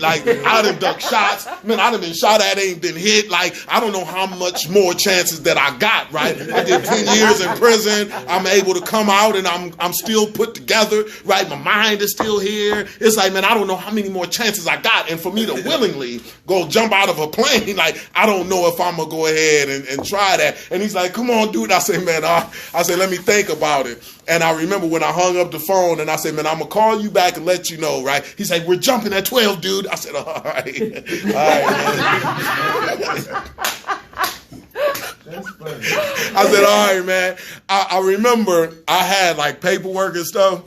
right? Like, I done ducked shots. Man, I done been shot at, ain't been hit. Like, I don't know how much more chances that I got, right? I did 10 years in prison. I'm able to come out and I'm still put together, right? My mind is still here. It's like, man, I don't know how many more chances I got. And for me to willingly go jump out of a plane, like, I don't know if I'm going to go ahead and try that. And he's like, come on, dude. I say, man, I say, let me think about it. And I remember when I hung up the phone and I said, man, I'm going to call you back and let you know, right? He's like, we're jumping at 12, dude. I said, all right. All right, man. That's funny. I said, all right, man. I remember I had like paperwork and stuff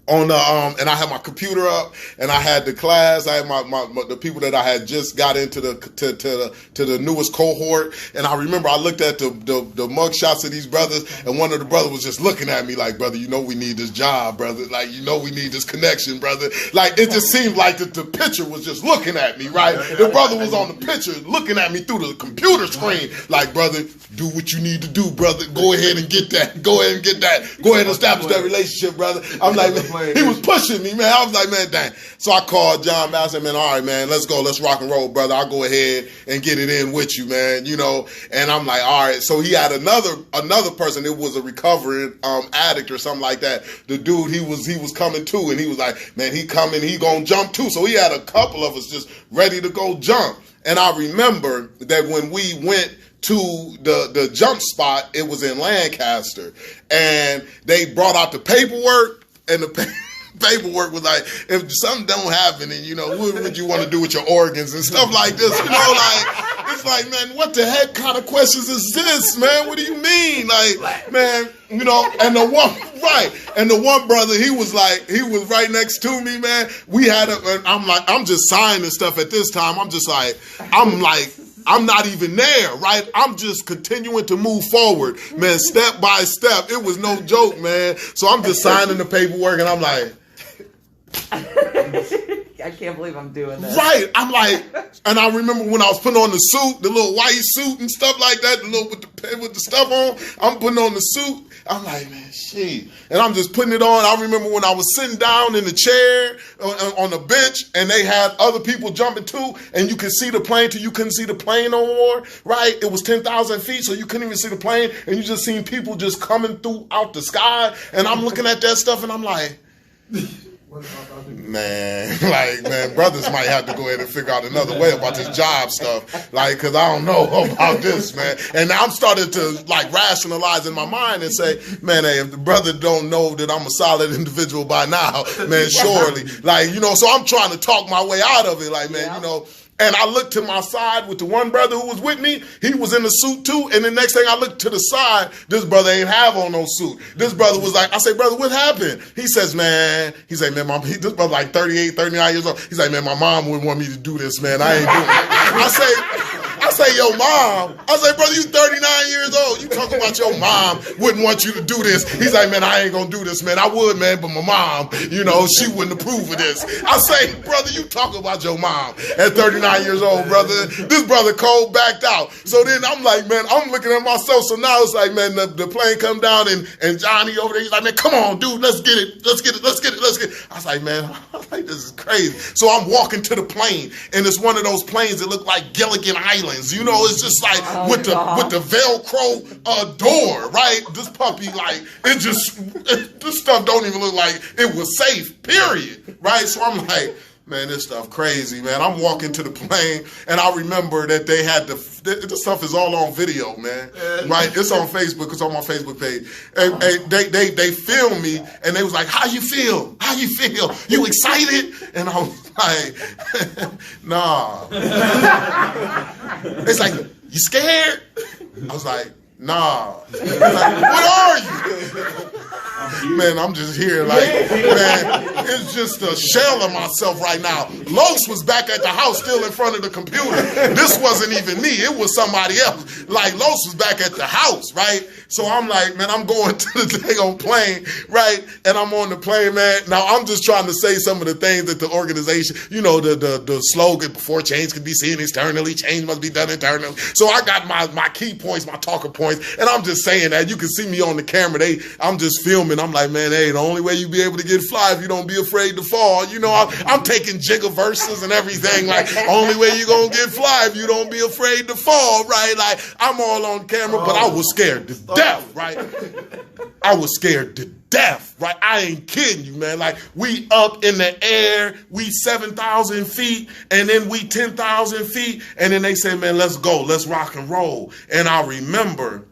on the and I had my computer up and I had the class. I had my the people that I had just got into the newest cohort. And I remember I looked at the mug shots of these brothers, and one of the brothers was just looking at me like, brother, you know we need this job, brother. Like, you know we need this connection, brother. Like, it just seemed like the picture was just looking at me, right? The brother was on the picture looking at me through the computer screen like, brother, do what you need to do, brother. Go ahead and get that. Go ahead and get that. Go ahead and establish that relationship, brother. I'm like, man, he was pushing me, man. I was like, man, dang. So I called John Bass and said, man, all right, man, let's go. Let's rock and roll, brother. I'll go ahead and get it in with you, man. You know, and I'm like, all right. So he had another person. It was a recovering addict or something like that. The dude, he was coming too, and he was like, man, he coming, he gonna jump too. So he had a couple of us just ready to go jump. And I remember that when we went to the jump spot, it was in Lancaster, and they brought out the paperwork, and the paperwork was like, if something don't happen, and you know, what would you want to do with your organs and stuff like this, you know, like, it's like, man, what the heck kind of questions is this, man? What do you mean? Like, man, you know, and the one brother, he was right next to me, man. We had and I'm just signing stuff at this time. I'm not even there, right? I'm just continuing to move forward, man, step by step. It was no joke, man. So I'm just signing the paperwork, and I'm like, I can't believe I'm doing this. Right. I'm like, and I remember when I was putting on the suit, the little white suit and stuff like that, the little with the stuff on, I'm putting on the suit. I'm like, man, shit. And I'm just putting it on. I remember when I was sitting down in the chair on the bench, and they had other people jumping too, and you could see the plane till you couldn't see the plane no more, right? It was 10,000 feet, so you couldn't even see the plane, and you just seen people just coming through out the sky, and I'm looking at that stuff, and I'm like, man, brothers might have to go ahead and figure out another way about this job stuff, like, because I don't know about this, man. And I'm starting to, like, rationalize in my mind and say, man, hey, if the brother don't know that I'm a solid individual by now, man, surely, like, you know, so I'm trying to talk my way out of it, like, man, you know. And I looked to my side with the one brother who was with me. He was in the suit too. And the next thing I looked to the side, this brother ain't have on no suit. This brother was like, I say, brother, what happened? He says, man, this brother like 38, 39 years old. He's like, man, my mom wouldn't want me to do this, man. I ain't doing it. I say, yo, mom. I say, brother, you 39 years old. You talking about your mom wouldn't want you to do this. He's like, man, I ain't gonna do this, man. I would, man, but my mom, you know, she wouldn't approve of this. I say, brother, you talking about your mom at 39 years old, brother. This brother cold backed out. So then I'm like, man, I'm looking at myself. So now it's like, man, the plane come down and Johnny over there, he's like, man, come on, dude, let's get it. I was like, man, this is crazy. So I'm walking to the plane, and it's one of those planes that look like Gilligan Islands. You know, it's just like with the Velcro door, right? This puppy, like, this stuff don't even look like it was safe, period, right? So I'm like, man, this stuff crazy, man. I'm walking to the plane, and I remember that they had the stuff is all on video, man. Right? It's on Facebook. It's on my Facebook page. And they filmed me, and they was like, how you feel? How you feel? You excited? And I was like, nah. It's like, you scared? I was like, nah. Like, what are you? Man, I'm just here like, man, it's just a shell of myself right now. Los was back at the house still in front of the computer. This wasn't even me. It was somebody else. Like, Los was back at the house, right? So I'm like, man, I'm going to the daggone plane, right? And I'm on the plane, man. Now, I'm just trying to say some of the things that the organization, you know, the slogan, before change can be seen externally, change must be done internally. So I got my key points, my talking points points. And I'm just saying that. You can see me on the camera. I'm just filming. I'm like, man, hey, the only way you be able to get fly if you don't be afraid to fall. You know, I'm taking jigger verses and everything. Like, only way you gonna get fly if you don't be afraid to fall, right? Like, I'm all on camera, but I was scared to death, right? I was scared to death, right? I ain't kidding you, man. Like, we up in the air, we 7,000 feet, and then we 10,000 feet, and then they say, man, let's go, let's rock and roll. And I remember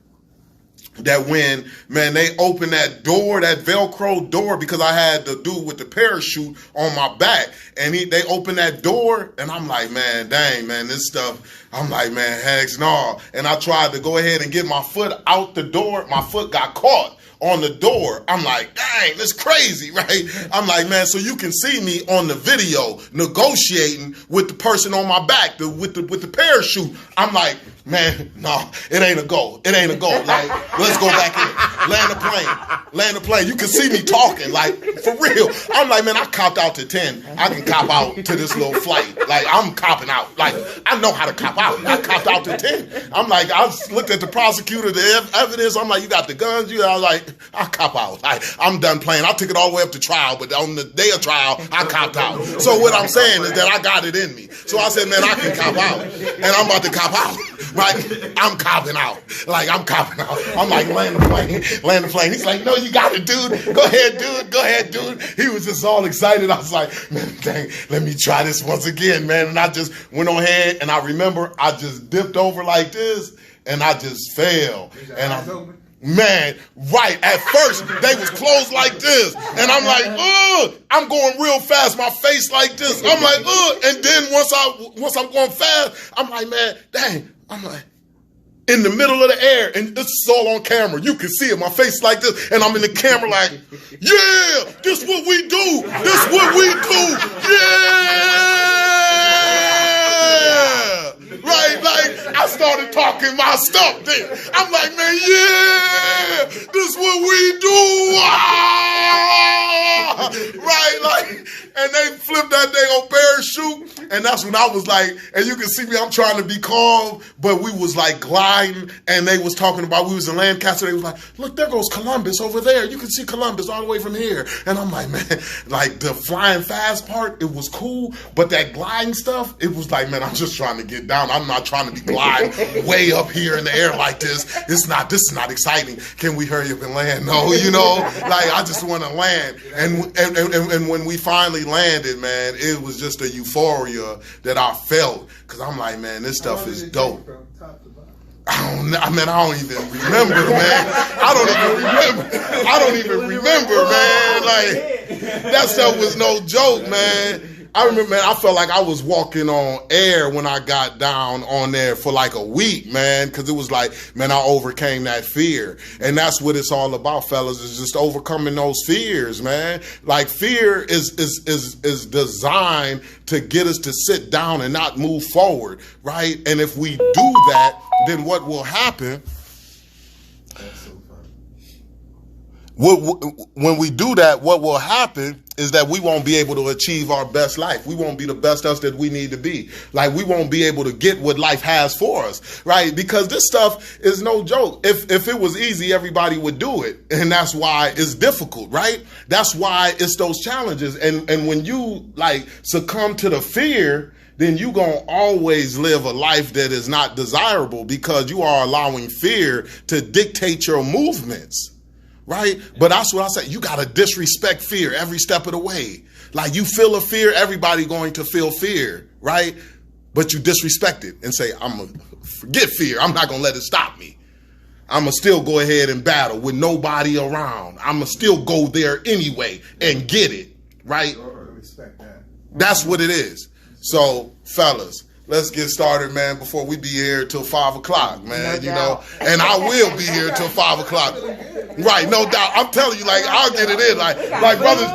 that when, man, they opened that door, that Velcro door, because I had the dude with the parachute on my back, and they opened that door, and I'm like, man, dang, man, this stuff, I'm like, man, heck no. And I tried to go ahead and get my foot out the door. My foot got caught on the door. I'm like, dang, that's crazy, right? I'm like, man, so you can see me on the video negotiating with the person on my back, with the parachute. I'm like, man, no, it ain't a go. It ain't a go. Like, let's go back in. Land the plane. Land the plane. You can see me talking, like, for real. I'm like, man, I copped out to 10. I can cop out to this little flight. Like, I'm copping out. Like, I know how to cop out. I copped out to 10. I'm like, I looked at the prosecutor, the evidence. I'm like, you got the guns? I was like, I cop out. Like, I'm done playing. I took it all the way up to trial, but on the day of trial, I copped out. So what I'm saying is that I got it in me. So I said, man, I can cop out. And I'm about to cop out. Right? I'm copping out. Like, I'm copping out. I'm like, land the plane. He's like, no, you got it, dude. Go ahead, dude. He was just all excited. I was like, man, dang, let me try this once again, man. And I just went on ahead, and I remember I just dipped over like this, and I just fell. And man, right. At first, they was closed like this. And I'm like, ugh. I'm going real fast. My face like this. I'm like, ugh. And then once I'm going fast, I'm like, man, dang. I'm like, in the middle of the air, and this is all on camera. You can see it. My face like this, and I'm in the camera like, yeah, this what we do. This what we do. Yeah. Right? Like, I started talking my stuff then. I'm like, man, yeah, this what we do. Ah! Right? Like, and they flipped that dang on parachute, and that's when I was like, and you can see me, I'm trying to be calm, but we was like gliding, and they was talking about, we was in Lancaster, they was like, look, there goes Columbus over there. You can see Columbus all the way from here. And I'm like, man, like the flying fast part, it was cool, but that gliding stuff, it was like, man, I'm just trying to get down. I'm not trying to be gliding way up here in the air like this. This is not exciting. Can we hurry up and land? No, you know, like I just want to land. And when we finally landed, man, it was just a euphoria that I felt, because I'm like, man, this stuff is dope. I don't even remember, man. I don't even remember, man. Like, that stuff was no joke, man. I remember, man, I felt like I was walking on air when I got down on there for like a week, man, because it was like, man, I overcame that fear. And that's what it's all about, fellas, is just overcoming those fears, man. Like, fear is designed to get us to sit down and not move forward, right? And if we do that, then what will happen? When we do that, what will happen is that we won't be able to achieve our best life. We won't be the best us that we need to be. Like, we won't be able to get what life has for us, right? Because this stuff is no joke. If it was easy, everybody would do it. And that's why it's difficult, right? That's why it's those challenges. And when you, like, succumb to the fear, then you're going to always live a life that is not desirable, because you are allowing fear to dictate your movements. Right? But that's what I say. You got to disrespect fear every step of the way. Like, you feel a fear, everybody going to feel fear, right? But you disrespect it and say, I'm going to forget fear. I'm not going to let it stop me. I'm going to still go ahead and battle with nobody around. I'm going to still go there anyway and get it, right? Respect that. That's what it is. So, fellas, let's get started, man, before we be here till 5 o'clock, man, you know. And I will be here till 5 o'clock. Right, no doubt. I'm telling you, like, I'll get it in. Like brothers,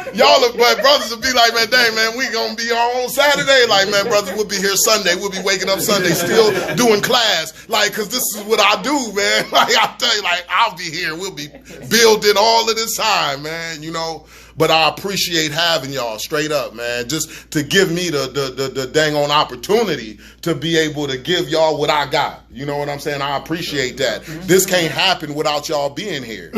brothers will be like, man, dang, man, we gonna be on Saturday. Like, man, brothers, we'll be here Sunday. We'll be waking up Sunday, still doing class. Like, cause this is what I do, man. Like, I tell you, like, I'll be here. We'll be building all of this time, man, you know. but I appreciate having y'all straight up, man, just to give me the dang on opportunity to be able to give y'all what I got. You know what I'm saying? I appreciate that. This can't happen without y'all being here.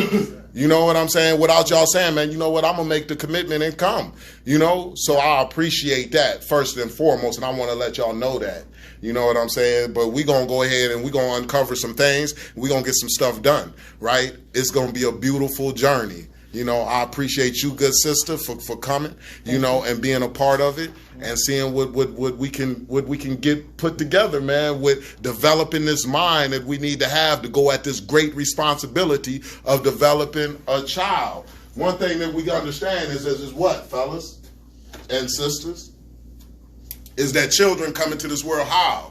You know what I'm saying? Without y'all saying, man, you know what, I'm going to make the commitment and come, you know? So I appreciate that first and foremost, and I want to let y'all know that. You know what I'm saying? But we're going to go ahead and we're going to uncover some things. We're going to get some stuff done, right? It's going to be a beautiful journey. You know, I appreciate you, good sister, for coming, you know, and being a part of it and seeing what we can get put together, man, with developing this mind that we need to have to go at this great responsibility of developing a child. One thing that we understand is what, fellas and sisters? Is that children come into this world how?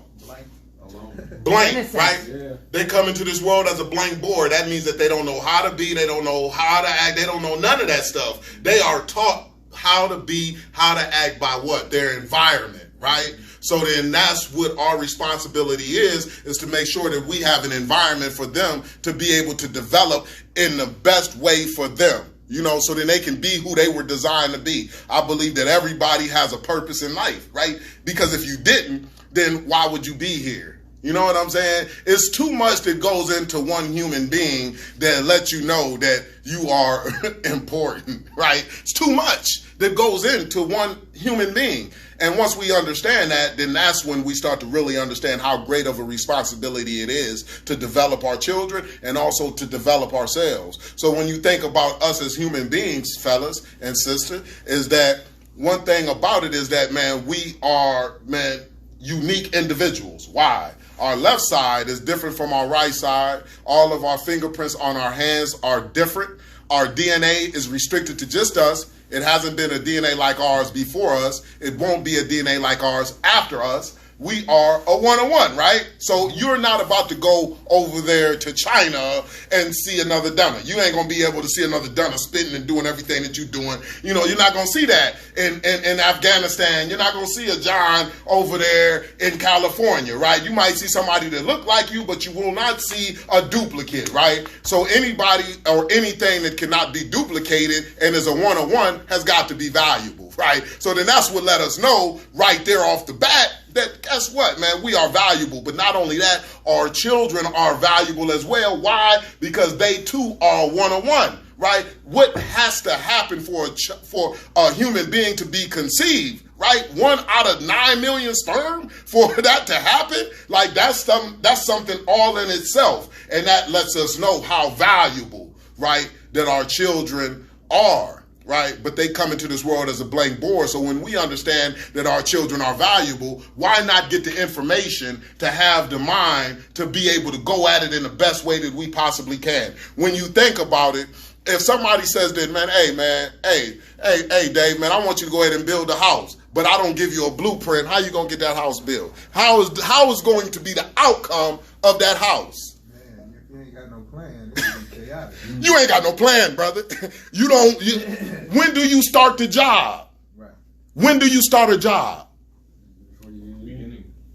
Blank, right? Yeah. They come into this world as a blank board. That means that they don't know how to be, they don't know how to act, they don't know none of that stuff. They are taught how to be, how to act by what? Their environment, right? So then that's what our responsibility is to make sure that we have an environment for them to be able to develop in the best way for them. You know, so then they can be who they were designed to be. I believe that everybody has a purpose in life, right? Because if you didn't, then why would you be here? You know what I'm saying? It's too much that goes into one human being that lets you know that you are important, right? It's too much that goes into one human being. And once we understand that, then that's when we start to really understand how great of a responsibility it is to develop our children and also to develop ourselves. So when you think about us as human beings, fellas and sisters, is that one thing about it is that, man, we are, man, unique individuals. Why? Our left side is different from our right side. All of our fingerprints on our hands are different. Our DNA is restricted to just us. It hasn't been a DNA like ours before us. It won't be a DNA like ours after us. We are a one-on-one, right? So you're not about to go over there to China and see another Dunner. You ain't going to be able to see another Dunner spitting and doing everything that you're doing. You know, you're not going to see that in Afghanistan. You're not going to see a John over there in California, right? You might see somebody that look like you, but you will not see a duplicate, right? So anybody or anything that cannot be duplicated and is a one-on-one has got to be valuable, right? So then that's what let us know right there off the bat that guess what, man, we are valuable. But not only that, our children are valuable as well. Why? Because they too are one-on-one, right? What has to happen for a human being to be conceived, right? 1 out of 9 million sperm for that to happen? Like that's something all in itself. And that lets us know how valuable, right, that our children are. Right? But they come into this world as a blank board. So when we understand that our children are valuable, why not get the information to have the mind to be able to go at it in the best way that we possibly can? When you think about it, if somebody says that, man, hey, Dave, man, I want you to go ahead and build a house, but I don't give you a blueprint, how you going to get that house built? How is going to be the outcome of that house? Man, if you ain't got no plan, it's going to be chaotic. You ain't got no plan, brother. When do you start the job? Right. When do you start a job?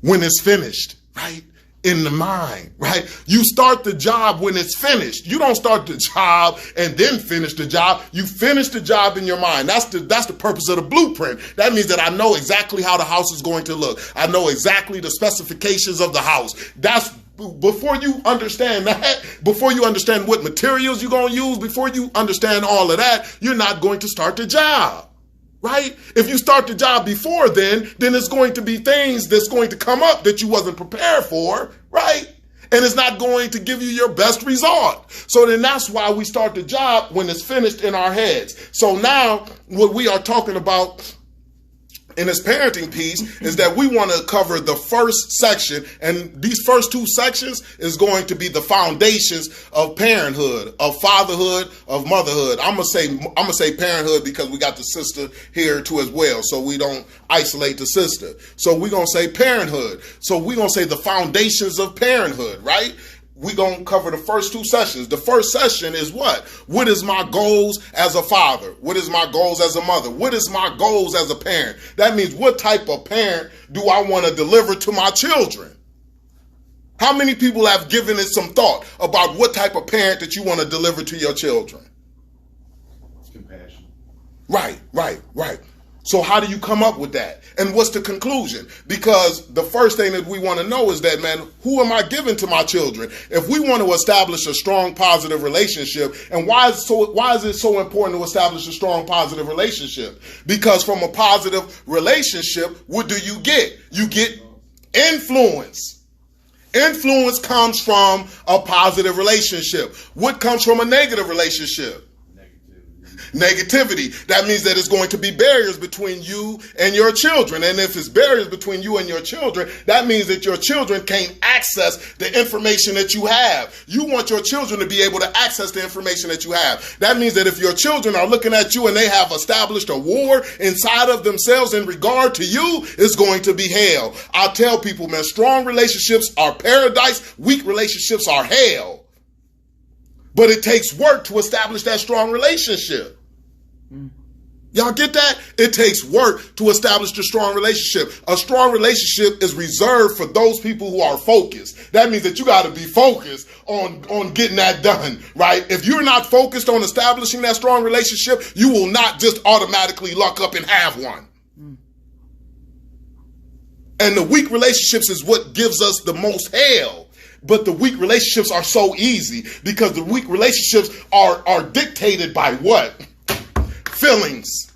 When it's finished, right? In the mind, right? You start the job when it's finished. You don't start the job and then finish the job. You finish the job in your mind. That's the purpose of the blueprint. That means that I know exactly how the house is going to look. I know exactly the specifications of the house. Before you understand that, before you understand what materials you're going to use, before you understand all of that, you're not going to start the job, right? If you start the job before then it's going to be things that's going to come up that you wasn't prepared for, right? And it's not going to give you your best result. So then that's why we start the job when it's finished in our heads. So now what we are talking about in this parenting piece is that we want to cover the first section, and these first 2 sections is going to be the foundations of parenthood, of fatherhood, of motherhood. I'm gonna say parenthood because we got the sister here too as well, so we don't isolate the sister. So we're gonna say parenthood. So we're gonna say the foundations of parenthood, right? We're going to cover the first 2 sessions. The first session is what? What is my goals as a father? What is my goals as a mother? What is my goals as a parent? That means what type of parent do I want to deliver to my children? How many people have given it some thought about what type of parent that you want to deliver to your children? Compassion. Right. So how do you come up with that? And what's the conclusion? Because the first thing that we want to know is that, man, who am I giving to my children? If we want to establish a strong, positive relationship, and why is it so important to establish a strong, positive relationship? Because from a positive relationship, what do you get? You get influence. Influence comes from a positive relationship. What comes from a negative relationship? Negativity. That means that it's going to be barriers between you and your children. And if it's barriers between you and your children, that means that your children can't access the information that you have. You want your children to be able to access the information that you have. That means that if your children are looking at you and they have established a war inside of themselves in regard to you, it's going to be hell. I tell people, man, strong relationships are paradise. Weak relationships are hell. But it takes work to establish that strong relationship. Y'all get that? It takes work to establish a strong relationship. A strong relationship is reserved for those people who are focused. That means that you got to be focused on getting that done, right? If you're not focused on establishing that strong relationship, you will not just automatically luck up and have one. And the weak relationships is what gives us the most hell. But the weak relationships are so easy because the weak relationships are dictated by what? Feelings.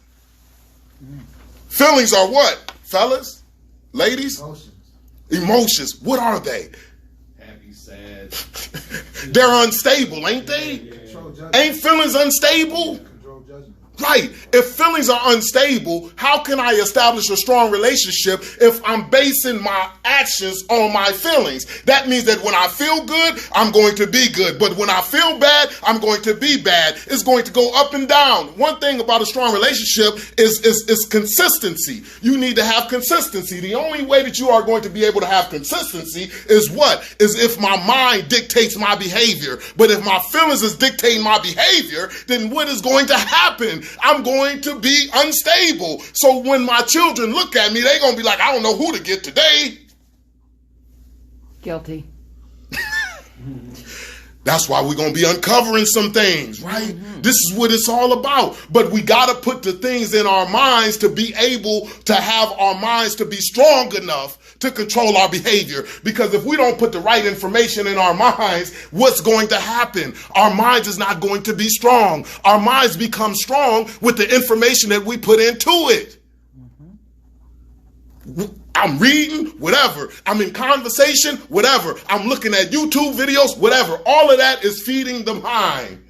Feelings are what, fellas? Ladies? Emotions. What are they? Happy, sad. They're unstable, ain't they? Ain't feelings unstable? Right. If feelings are unstable, how can I establish a strong relationship if I'm basing my actions on my feelings? That means that when I feel good, I'm going to be good. But when I feel bad, I'm going to be bad. It's going to go up and down. One thing about a strong relationship is consistency. You need to have consistency. The only way that you are going to be able to have consistency is what? Is if my mind dictates my behavior. But if my feelings is dictating my behavior, then what is going to happen? I'm going to be unstable. So when my children look at me, they're going to be like, I don't know who to get today. Guilty. That's why we're going to be uncovering some things, right? Mm-hmm. This is what it's all about. But we got to put the things in our minds to be able to have our minds to be strong enough to control our behavior. Because if we don't put the right information in our minds, what's going to happen? Our minds is not going to be strong. Our minds become strong with the information that we put into it. Mm-hmm. I'm reading, whatever. I'm in conversation, whatever. I'm looking at YouTube videos, whatever. All of that is feeding the mind.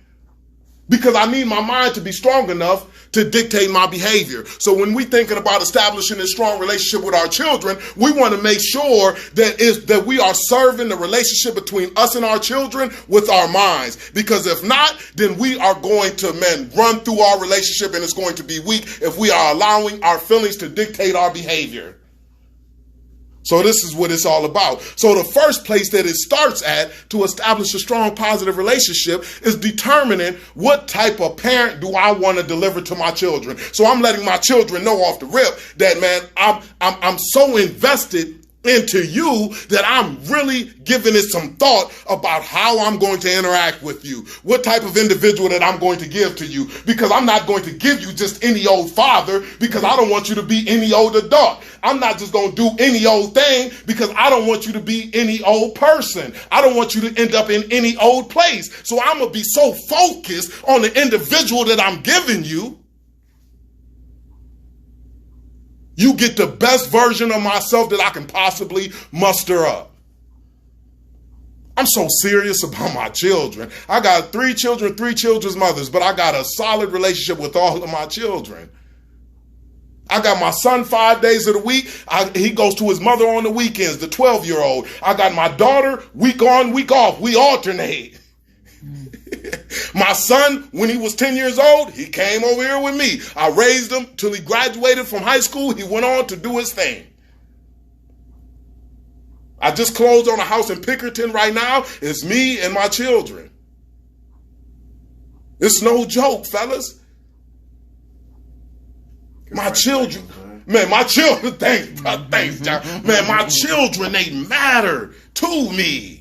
Because I need my mind to be strong enough to dictate my behavior. So when we're thinking about establishing a strong relationship with our children, we want to make sure that we are serving the relationship between us and our children with our minds. Because if not, then we are going to, run through our relationship and it's going to be weak if we are allowing our feelings to dictate our behavior. So this is what it's all about. So the first place that it starts at to establish a strong positive relationship is determining what type of parent do I want to deliver to my children. So I'm letting my children know off the rip that, I'm so invested into you that I'm really giving it some thought about how I'm going to interact with you, what type of individual that I'm going to give to you, because I'm not going to give you just any old father because I don't want you to be any old adult. I'm not just going to do any old thing because I don't want you to be any old person. I don't want you to end up in any old place. So I'm going to be so focused on the individual that I'm giving you. You get the best version of myself that I can possibly muster up. I'm so serious about my children. I got 3 children, 3 children's mothers, but I got a solid relationship with all of my children. I got my son 5 days of the week. He goes to his mother on the weekends, the 12-year-old. I got my daughter week on, week off. We alternate. My son, when he was 10 years old, he came over here with me. I raised him till he graduated from high school. He went on to do his thing. I just closed on a house in Pickerton right now. It's me and my children. It's no joke, fellas. My children, my children, thanks, John. My children, they matter to me.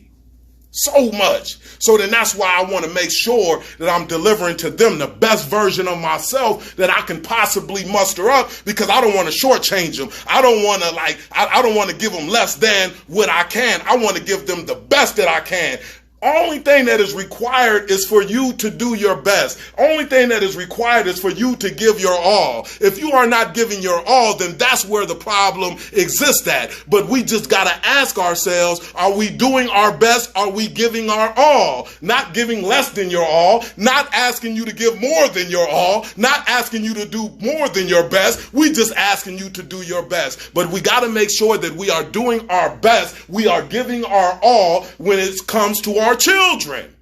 So much. So then that's why I want to make sure that I'm delivering to them the best version of myself that I can possibly muster up, because I don't want to shortchange them. I don't want to I don't want to give them less than what I can. I want to give them the best that I can. Only thing that is required is for you to do your best. Only thing that is required is for you to give your all. If you are not giving your all, then that's where the problem exists at. But we just got to ask ourselves, are we doing our best? Are we giving our all? Not giving less than your all, not asking you to give more than your all, not asking you to do more than your best. We just asking you to do your best. But we got to make sure that we are doing our best. We are giving our all when it comes to our children.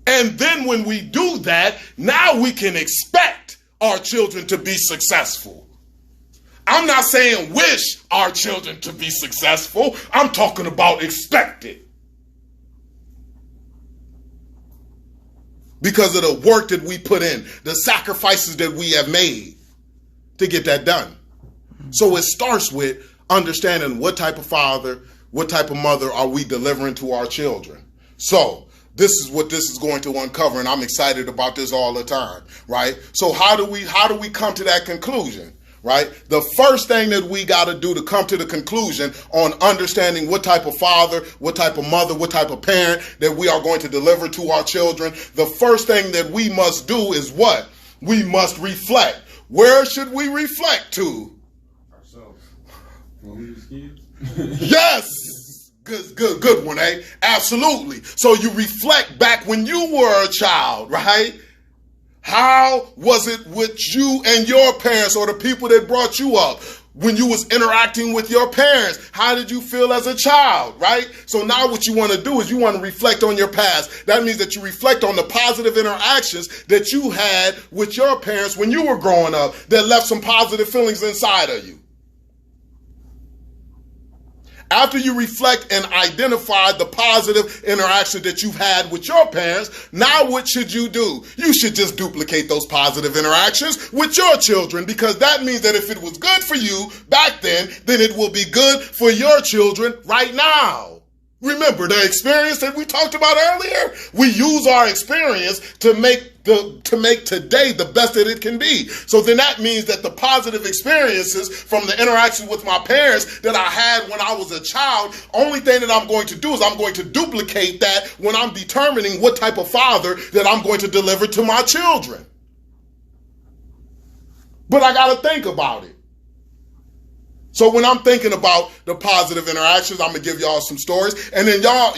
And then when we do that, now we can expect our children to be successful. I'm not saying wish our children to be successful. I'm talking about expect it. Because of the work that we put in, the sacrifices that we have made to get that done. So it starts with understanding what type of father, what type of mother are we delivering to our children? So this is what this is going to uncover, and I'm excited about this all the time, right? So how do we come to that conclusion, right? The first thing that we got to do to come to the conclusion on understanding what type of father, what type of mother, what type of parent that we are going to deliver to our children, the first thing that we must do is what? We must reflect. Where should we reflect to? Ourselves. When we was kids. Yes. Good one, eh? Absolutely. So you reflect back when you were a child, right? How was it with you and your parents or the people that brought you up? When you was interacting with your parents, how did you feel as a child, right? So now what you want to do is you want to reflect on your past. That means that you reflect on the positive interactions that you had with your parents when you were growing up that left some positive feelings inside of you. After you reflect and identify the positive interaction that you've had with your parents, now what should you do? You should just duplicate those positive interactions with your children, because that means that if it was good for you back then it will be good for your children right now. Remember the experience that we talked about earlier? We use our experience to make today the best that it can be. So then that means that the positive experiences from the interaction with my parents that I had when I was a child, only thing that I'm going to do is I'm going to duplicate that when I'm determining what type of father that I'm going to deliver to my children. But I got to think about it. So when I'm thinking about the positive interactions, I'm going to give y'all some stories. And then y'all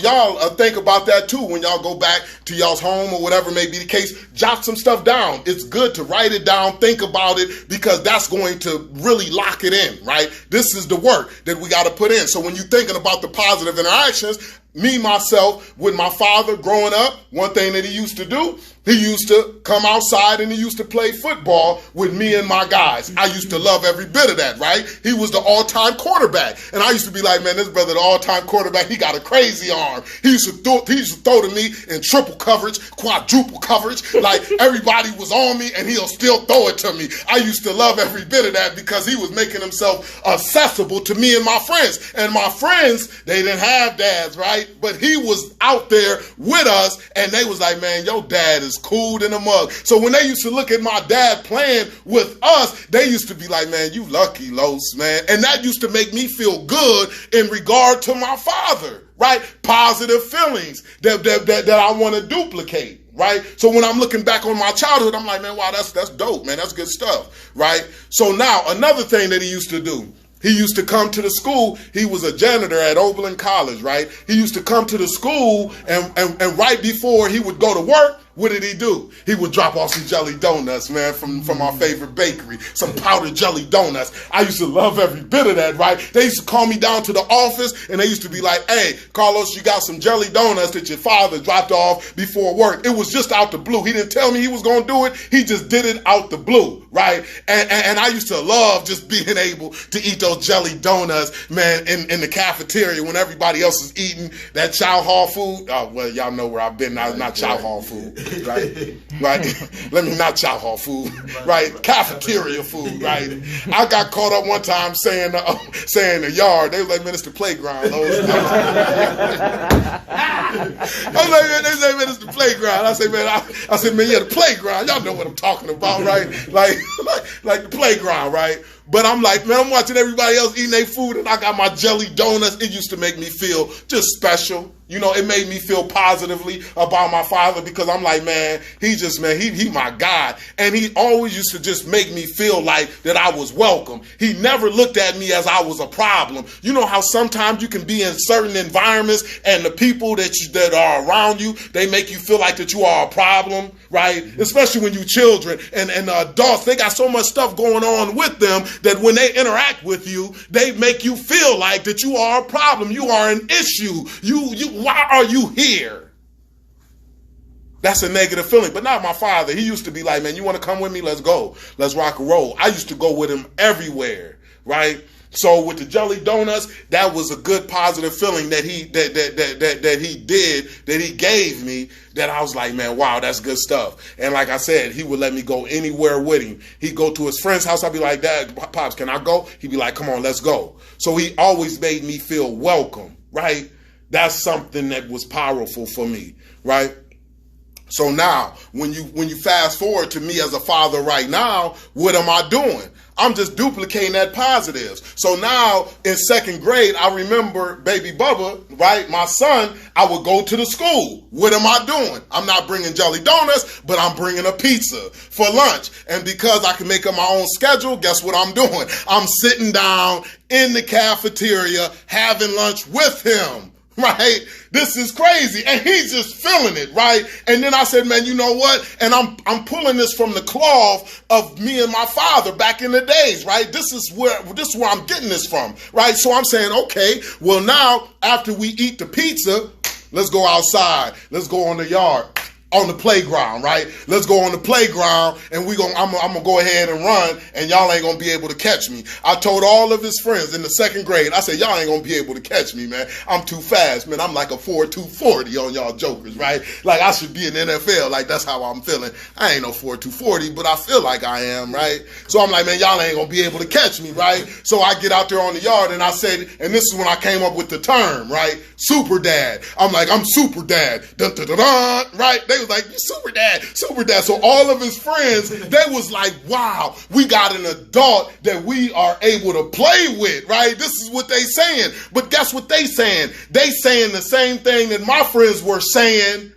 think about that too when y'all go back to y'all's home or whatever may be the case. Jot some stuff down. It's good to write it down, think about it, because that's going to really lock it in, right? This is the work that we got to put in. So when you're thinking about the positive interactions, me, myself, with my father growing up, one thing that he used to do, he used to come outside and he used to play football with me and my guys. I used to love every bit of that, right? He was the all-time quarterback. And I used to be like, man, this brother, the all-time quarterback, he got a crazy arm. He used to throw to me in triple coverage, quadruple coverage. Like everybody was on me and he'll still throw it to me. I used to love every bit of that because he was making himself accessible to me and my friends. And my friends, they didn't have dads, right? But he was out there with us and they was like, man, your dad is cool in a mug. So when they used to look at my dad playing with us, they used to be like, man, you lucky, Los, man. And that used to make me feel good in regard to my father, right? Positive feelings that I want to duplicate. Right? So when I'm looking back on my childhood, I'm like, man, wow, that's dope, man. That's good stuff. Right? So now another thing that he used to do, he used to come to the school. He was a janitor at Oberlin College, right? He used to come to the school and right before he would go to work, what did he do? He would drop off some jelly donuts, man, from our favorite bakery, some powdered jelly donuts. I used to love every bit of that, right? They used to call me down to the office and they used to be like, hey, Carlos, you got some jelly donuts that your father dropped off before work. It was just out the blue. He didn't tell me he was going to do it. He just did it out the blue, right? And I used to love just being able to eat those jelly donuts, man, in the cafeteria when everybody else is eating that chow hall food. Oh, well, y'all know where I've been. Not chow hall food. right? Let me not chow hall food, right? Cafeteria food, right? I got caught up one time saying the yard. They was like, man, it's the playground. I was like, man, they say, man, it's the playground. I said, man, yeah, the playground. Y'all know what I'm talking about, right? Like the playground, right? But I'm like, man, I'm watching everybody else eating their food, and I got my jelly donuts. It used to make me feel just special. You know, it made me feel positively about my father because I'm like, man, he my God. And he always used to just make me feel like that I was welcome. He never looked at me as I was a problem. You know how sometimes you can be in certain environments and the people that are around you, they make you feel like that you are a problem, right? Especially when you children and adults, they got so much stuff going on with them that when they interact with you, they make you feel like that you are a problem. You are an issue. Why are you here? That's a negative feeling. But not my father. He used to be like, man, you want to come with me? Let's go. Let's rock and roll. I used to go with him everywhere, right? So with the jelly donuts, that was a good positive feeling that he gave me, that I was like, man, wow, that's good stuff. And like I said, he would let me go anywhere with him. He'd go to his friend's house. I'd be like, Dad, Pops, can I go? He'd be like, come on, let's go. So he always made me feel welcome, right? That's something that was powerful for me, right? So now, when you fast forward to me as a father right now, what am I doing? I'm just duplicating that positives. So now in second grade, I remember baby Bubba, right? My son, I would go to the school. What am I doing? I'm not bringing jelly donuts, but I'm bringing a pizza for lunch. And because I can make up my own schedule, guess what I'm doing? I'm sitting down in the cafeteria having lunch with him. Right? This is crazy. And he's just feeling it, right? And then I said, man, you know what? And I'm pulling this from the cloth of me and my father back in the days, right? This is where I'm getting this from, right? So I'm saying, okay, well now after we eat the pizza, let's go outside. Let's go on the yard. On the playground, right? Let's go on the playground and I'm gonna go ahead and run and y'all ain't gonna be able to catch me. I told all of his friends in the second grade, I said, y'all ain't gonna be able to catch me, man. I'm too fast, man. I'm like a 4.240 on y'all jokers, right? Like I should be in the NFL. Like that's how I'm feeling. I ain't no 4.240, but I feel like I am, right? So I'm like, man, y'all ain't gonna be able to catch me, right? So I get out there on the yard and I said, and this is when I came up with the term, right? Super dad. I'm like, I'm super dad. Dun, dun, dun, dun, right? They was like, super dad. So all of his friends, they was like, wow, we got an adult that we are able to play with, right? This is what they saying. But guess what they saying? They saying the same thing that my friends were saying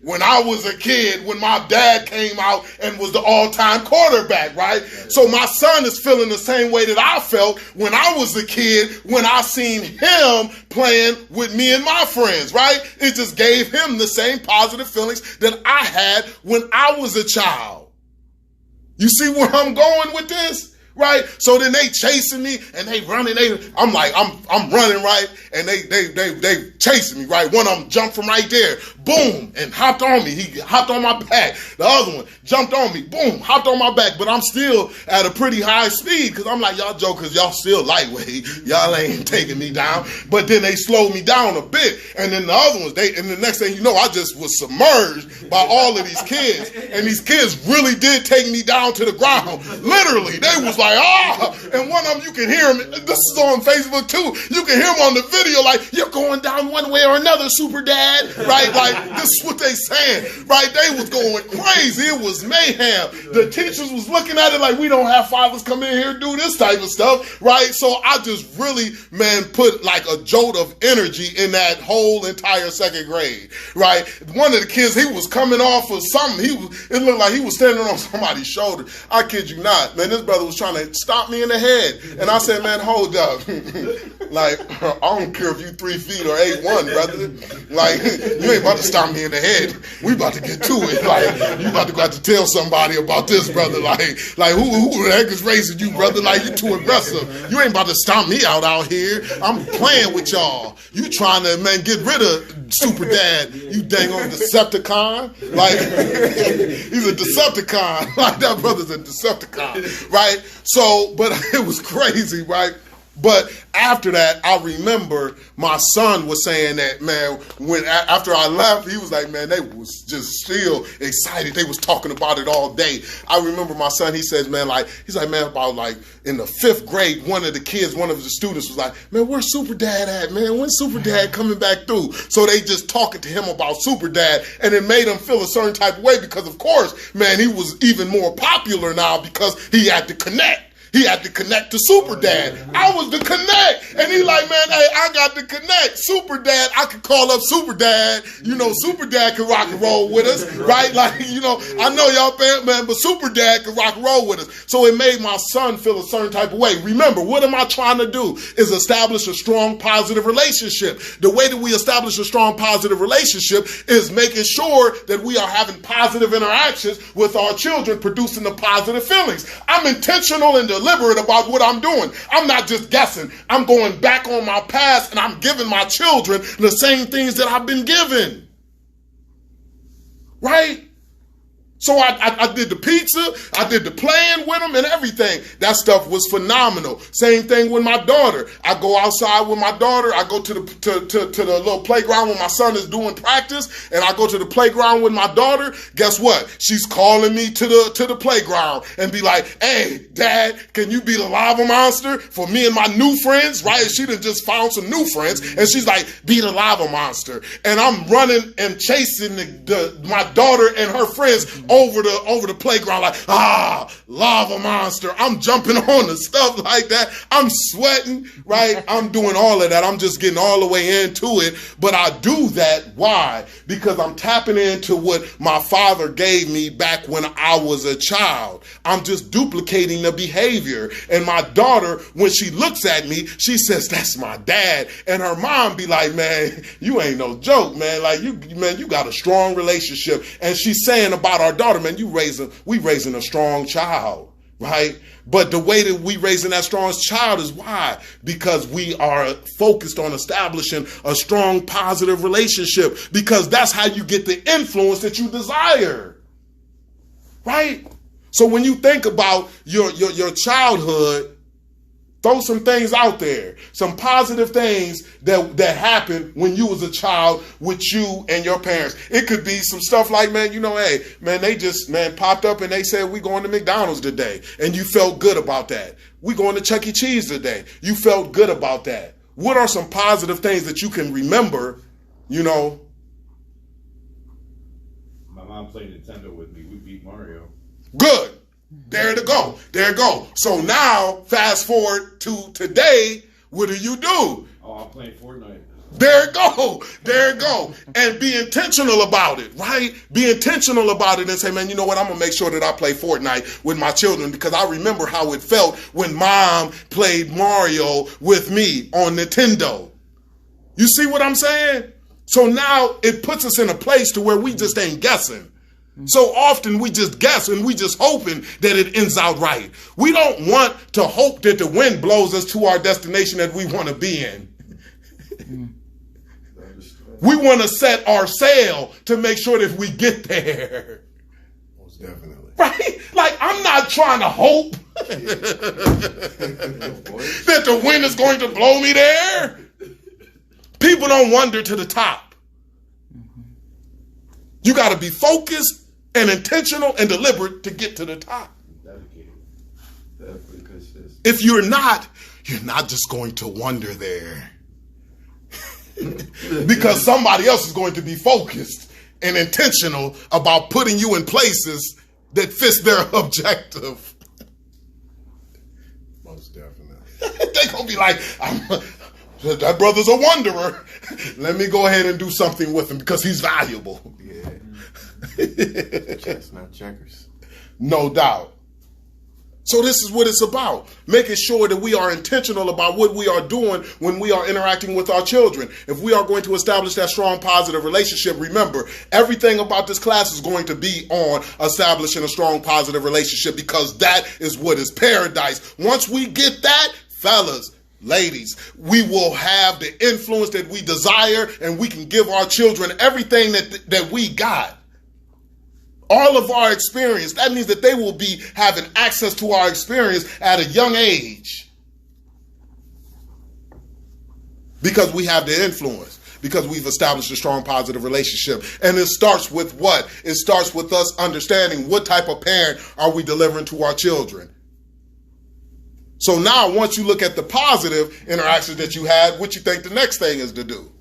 when I was a kid, when my dad came out and was the all-time quarterback, right? So my son is feeling the same way that I felt when I was a kid, when I seen him playing with me and my friends, right? It just gave him the same positive feelings that I had when I was a child. You see where I'm going with this? Right? So then they chasing me and they running. I'm like, I'm running, right? And they chasing me, right? One of them jumped from right there, boom, and hopped on me. He hopped on my back. The other one jumped on me, boom, hopped on my back. But I'm still at a pretty high speed because I'm like, y'all jokers, y'all still lightweight. Y'all ain't taking me down. But then they slowed me down a bit. And then the other ones, and the next thing you know, I just was submerged by all of these kids. And these kids really did take me down to the ground. Literally, they was like, and one of them, you can hear him, this is on Facebook too, you can hear him on the video like, you're going down one way or another, super dad, right? Like, this is what they saying, right? They was going crazy. It was mayhem. The teachers was looking at it like, we don't have fathers come in here and do this type of stuff, right? So I just really, man, put like a jolt of energy in that whole entire second grade, right? One of the kids, he was coming off of something. It looked like he was standing on somebody's shoulder. I kid you not, man, this brother was trying to stop me in the head. And I said, man, hold up. Like, I don't care if you 3 feet or 8'1", brother. Like, you ain't about to stop me in the head. We about to get to it. Like, you about to go out to tell somebody about this, brother. Like who the heck is raising you, brother? Like, you too aggressive. You ain't about to stomp me out here. I'm playing with y'all. You trying to, man, get rid of super dad. You dang on Decepticon. Like, he's a Decepticon. Like, that brother's a Decepticon, right? So, but it was crazy, right? But after that, I remember my son was saying that, man, after I left, he was like, man, they was just still excited. They was talking about it all day. I remember my son, he says, man, he's like, man, about like in the 5th grade, one of the students was like, man, where's Super Dad at, man? When's Super Dad coming back through? So they just talking to him about Super Dad, and it made him feel a certain type of way because, of course, man, he was even more popular now because he had to connect. He had to connect to Super Dad. I was the connect. And he like, man, hey, I got to connect. Super Dad, I could call up Super Dad. You know, Super Dad can rock and roll with us, right? Like, you know, I know y'all bad, man, but Super Dad can rock and roll with us. So it made my son feel a certain type of way. Remember, what am I trying to do? Is establish a strong, positive relationship. The way that we establish a strong, positive relationship is making sure that we are having positive interactions with our children, producing the positive feelings. I'm intentional and deliberate about what I'm doing. I'm not just guessing. I'm going back on my past and I'm giving my children the same things that I've been given. Right? So I did the pizza, I did the playing with them and everything. That stuff was phenomenal. Same thing with my daughter. I go outside with my daughter. I go to the little playground when my son is doing practice, and I go to the playground with my daughter. Guess what? She's calling me to the playground and be like, hey, Dad, can you be the lava monster for me and my new friends? Right? She done just found some new friends, and she's like, be the lava monster. And I'm running and chasing my daughter and her friends over the playground like, lava monster. I'm jumping on the stuff like that. I'm sweating, right? I'm doing all of that. I'm just getting all the way into it. But I do that. Why? Because I'm tapping into what my father gave me back when I was a child. I'm just duplicating the behavior. And my daughter, when she looks at me, she says, that's my dad. And her mom be like, man, you ain't no joke, man. Like, you got a strong relationship. And she's saying about our daughter, man, we raising a strong child, right? But the way that we raising that strong child is why? Because we are focused on establishing a strong, positive relationship, because that's how you get the influence that you desire, right? So when you think about your childhood, throw some things out there, some positive things that happened when you was a child with you and your parents. It could be some stuff like, man, you know, hey, man, they just, man, popped up and they said, we going to McDonald's today. And you felt good about that. We going to Chuck E. Cheese today. You felt good about that. What are some positive things that you can remember, you know? My mom played Nintendo with me. We beat Mario. Good. There to go. There you go. So now, fast forward to today, what do you do? Oh, I'm playing Fortnite. There you go. There you go. And be intentional about it, right? Be intentional about it and say, man, you know what? I'm going to make sure that I play Fortnite with my children, because I remember how it felt when mom played Mario with me on Nintendo. You see what I'm saying? So now it puts us in a place to where we just ain't guessing. So often we just guess and we just hoping that it ends out right. We don't want to hope that the wind blows us to our destination that we want to be in. We want to set our sail to make sure that we get there. Most definitely. Right? Like, I'm not trying to hope that the wind is going to blow me there. People don't wander to the top. You got to be focused and intentional and deliberate to get to the top. Dedicated. Definitely consistent. If you're not just going to wander there. Because somebody else is going to be focused and intentional about putting you in places that fits their objective. Most definitely. They're going to be like, that brother's a wanderer. Let me go ahead and do something with him because he's valuable. Yeah. Chess, not checkers. No doubt. So this is what it's about. Making sure that we are intentional about what we are doing when we are interacting with our children. If we are going to establish that strong, positive relationship, remember, everything about this class is going to be on establishing a strong, positive relationship, because that is what is paradise. Once we get that, fellas, ladies, we will have the influence that we desire, and we can give our children everything that we got. All of our experience. That means that they will be having access to our experience at a young age. Because we have the influence. Because we've established a strong positive relationship. And it starts with what? It starts with us understanding what type of parent are we delivering to our children. So now once you look at the positive interactions that you had, what you think the next thing is to do?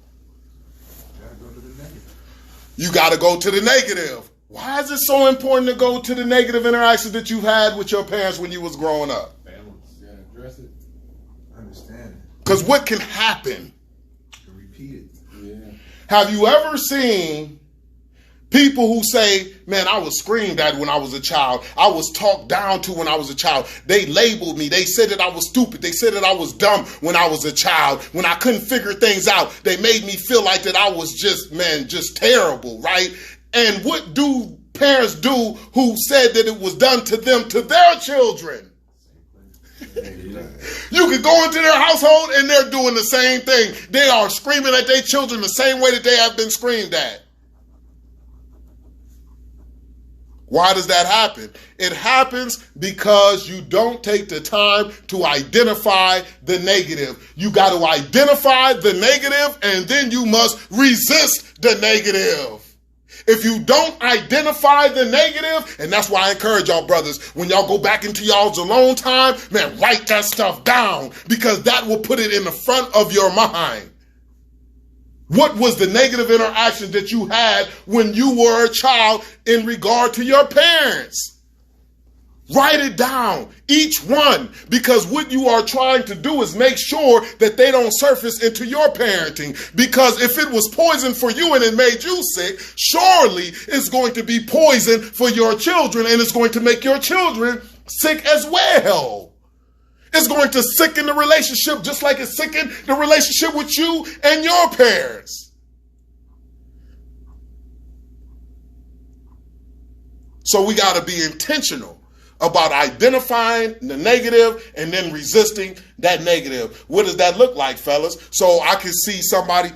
You got to go to the negative. Why is it so important to go to the negative interactions that you had with your parents when you was growing up? Balance. Yeah, address it. Understand it. Because what can happen? Repeat it. Yeah. Have you ever seen people who say, man, I was screamed at when I was a child. I was talked down to when I was a child. They labeled me. They said that I was stupid. They said that I was dumb when I was a child. When I couldn't figure things out, they made me feel like that I was just terrible, right? And what do parents do who said that it was done to them, to their children? You could go into their household and they're doing the same thing. They are screaming at their children the same way that they have been screamed at. Why does that happen? It happens because you don't take the time to identify the negative. You got to identify the negative and then you must resist the negative. If you don't identify the negative, and that's why I encourage y'all brothers, when y'all go back into y'all's alone time, man, write that stuff down because that will put it in the front of your mind. What was the negative interaction that you had when you were a child in regard to your parents? Write it down, each one, because what you are trying to do is make sure that they don't surface into your parenting. Because if it was poison for you and it made you sick, surely it's going to be poison for your children and it's going to make your children sick as well. It's going to sicken the relationship just like it sickened the relationship with you and your parents. So we got to be intentional about identifying the negative and then resisting that negative. What does that look like, fellas? So I can see somebody